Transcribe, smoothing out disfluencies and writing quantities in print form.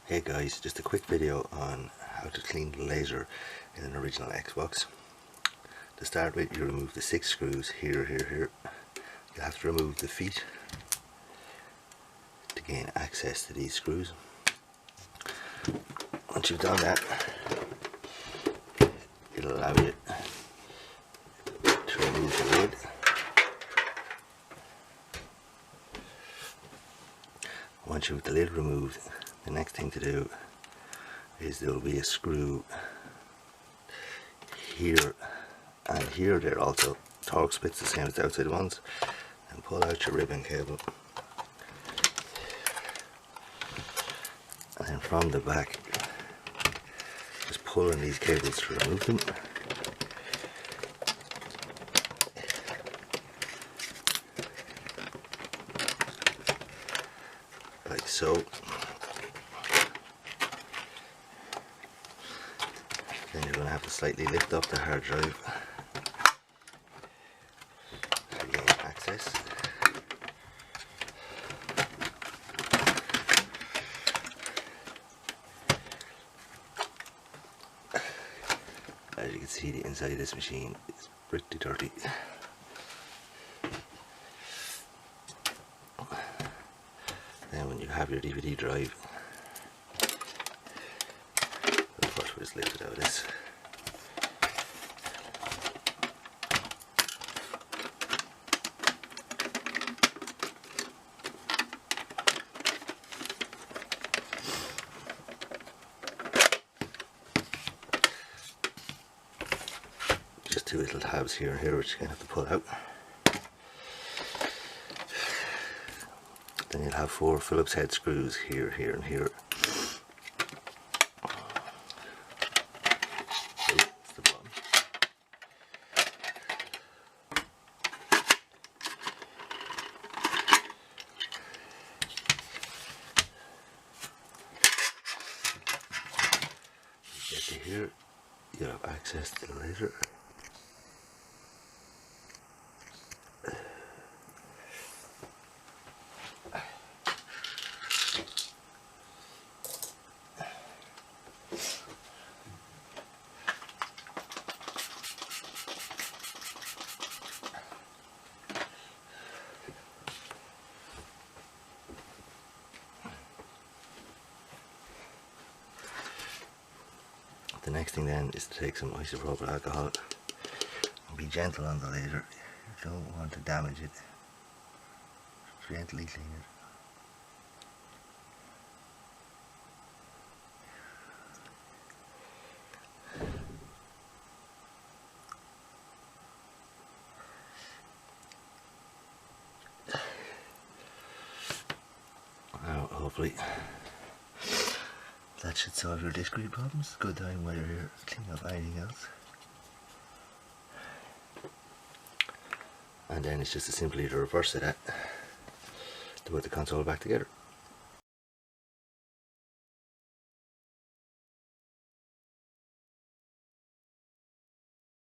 Hey guys, just a quick video on how to clean the laser in an original Xbox. To start with, you remove the 6 screws here. You have to remove the feet to gain access to these screws. Once you've done that, it'll allow you to remove the lid. Once you've the lid removed, the next thing to do is there will be a screw here and here. They're also torque splits, the same as the outside ones, and pull out your ribbon cable, and then from the back just pull on these cables to remove them. Like so. Then you're going to have to slightly lift up the hard drive to gain access. As you can see, the inside of this machine is pretty dirty. Then when you have your DVD drive, the first was lifted out of this. Just 2 little tabs here and here which you're going to have to pull out. Then you'll have 4 Phillips head screws here, and here. That's the bottom. You get to here, you have access to the laser. The next thing then is to take some isopropyl alcohol and be gentle on the laser. You don't want to damage it. Gently clean it. Now hopefully that should solve your disc read problems. Good time while you're here cleaning up anything else. And then it's just as simply to reverse it to put the console back together.